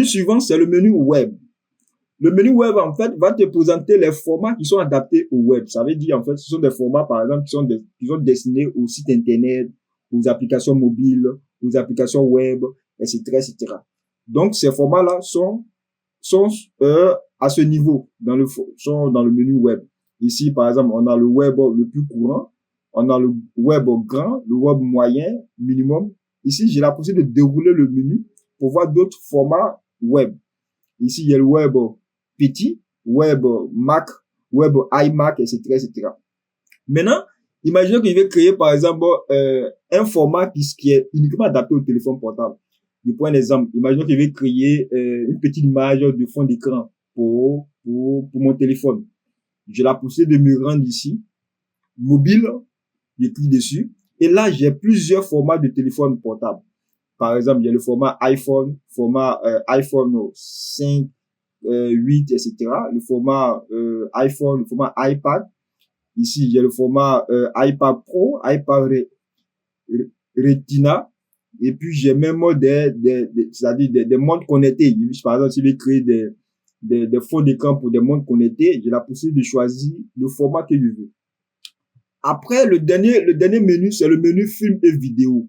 Le suivant, c'est le menu web. Le menu web, en fait, va te présenter les formats qui sont adaptés au web. Ça veut dire, en fait, ce sont des formats, par exemple, qui sont destinés aux sites Internet, aux applications mobiles, aux applications web, etc., etc. Donc, ces formats-là sont à ce niveau, sont dans le menu web. Ici, par exemple, on a le web le plus courant, on a le web grand, le web moyen, minimum. Ici, j'ai la possibilité de dérouler le menu pour voir d'autres formats web. Ici, il y a le web petit, web Mac, web iMac, etc., etc. Maintenant, imaginez que je vais créer, par exemple, un format qui est uniquement adapté au téléphone portable. Je prends un exemple. Imaginez que je vais créer une petite image de fond d'écran pour mon téléphone. J'ai la possibilité de me rendre ici, mobile, je clique dessus, et là, j'ai plusieurs formats de téléphone portable. Par exemple, il y a le format iPhone 5, 8, etc. Le format iPhone, le format iPad. Ici, il y a le format iPad Pro, iPad Retina. Et puis, j'ai même c'est-à-dire des montres connectées. Par exemple, si je veux créer des fonds d'écran pour des montres connectées, j'ai la possibilité de choisir le format que je veux. Après, le dernier menu, c'est le menu film et vidéo.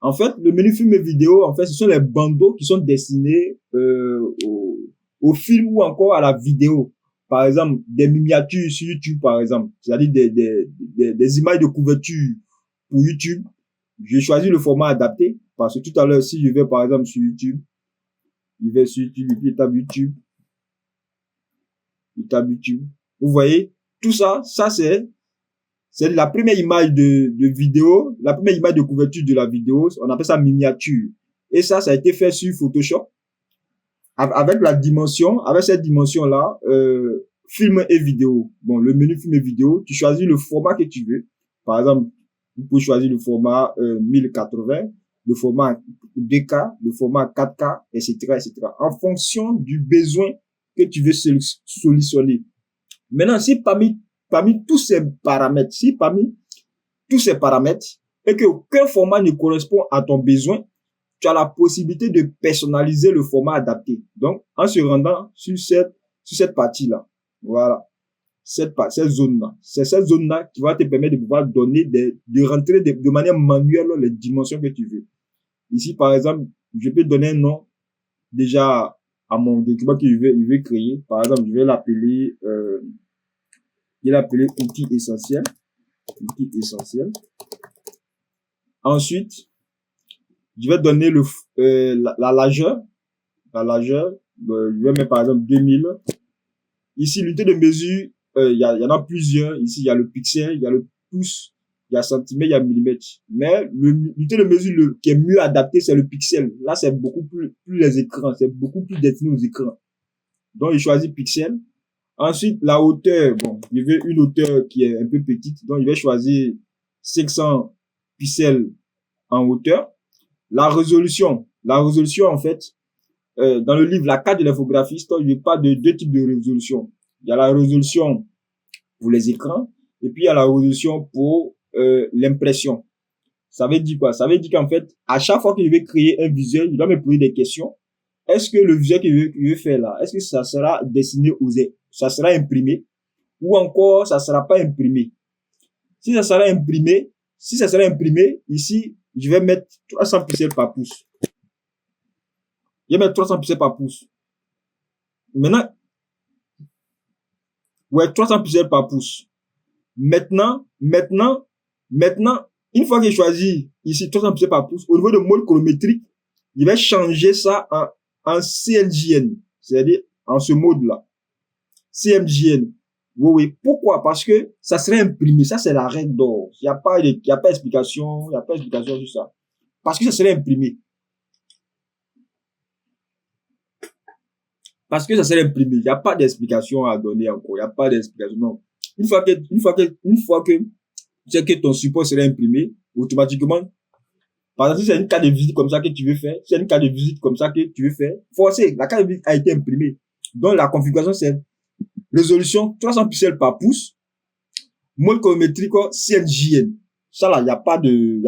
En fait, le menu film et vidéo, en fait, ce sont les bandeaux qui sont destinés au film ou encore à la vidéo. Par exemple, des miniatures sur YouTube, par exemple. C'est-à-dire des images de couverture pour YouTube. J'ai choisi le format adapté parce que tout à l'heure, si je vais, par exemple, sur YouTube, je vais sur YouTube, et puis je tape YouTube. Vous voyez, tout ça, c'est la première image de vidéo, la première image de couverture de la vidéo. On appelle ça miniature. Et ça a été fait sur Photoshop. Avec cette dimension-là, film et vidéo. Bon, le menu film et vidéo, tu choisis le format que tu veux. Par exemple, vous pouvez choisir le format 1080, le format 2K, le format 4K, etc., etc. En fonction du besoin que tu veux solutionner. Maintenant, si parmi tous ces paramètres, et qu'aucun format ne correspond à ton besoin, tu as la possibilité de personnaliser le format adapté. Donc, en se rendant sur cette partie-là, voilà, cette zone-là, c'est cette zone-là qui va te permettre de pouvoir de rentrer de manière manuelle les dimensions que tu veux. Ici, par exemple, je peux donner un nom déjà à mon document que je vais créer. Par exemple, je vais l'appeler outil essentiel. Ensuite, je vais donner la largeur. Je vais mettre par exemple 2000. Ici, l'unité de mesure, il y en a plusieurs. Ici, il y a le pixel, il y a le pouce, il y a centimètre, il y a millimètre. Mais l'unité de mesure qui est mieux adaptée, c'est le pixel. Là, c'est beaucoup plus les écrans, c'est beaucoup plus destiné aux écrans. Donc, je choisis pixel. Ensuite, la hauteur, bon, je veux une hauteur qui est un peu petite, donc je vais choisir 500 pixels en hauteur. La résolution, en fait, dans le livre La carte de l'infographiste, je parle de deux types de résolution. Il y a la résolution pour les écrans, et puis il y a la résolution pour l'impression. Ça veut dire quoi? Ça veut dire qu'en fait, à chaque fois que je vais créer un visuel, je dois me poser des questions. Est-ce que le visuel que je vais faire là, est-ce que ça sera destiné ça sera imprimé, ou encore ça sera pas imprimé? Si ça sera imprimé, ici, je vais mettre 300 pixels par pouce. Je vais mettre 300 pixels par pouce. Maintenant, 300 pixels par pouce. Maintenant, une fois que j'ai choisi ici 300 pixels par pouce, au niveau de mode chronométrique, je vais changer ça en CMJN, c'est-à-dire en ce mode-là. CMJN. Oui. Pourquoi? Parce que ça serait imprimé. Ça, c'est la règle d'or. Il n'y a pas d'explication, sur ça. Parce que ça serait imprimé. Il n'y a pas d'explication à donner encore. Il n'y a pas d'explication. Non. Une fois que tu sais que ton support serait imprimé, automatiquement, par exemple, si c'est une carte de visite comme ça que tu veux faire, forcément, la carte de visite a été imprimée. Donc, la configuration, c'est résolution 300 pixels par pouce, mode chronométrique CNJN. Ça là, il y a pas de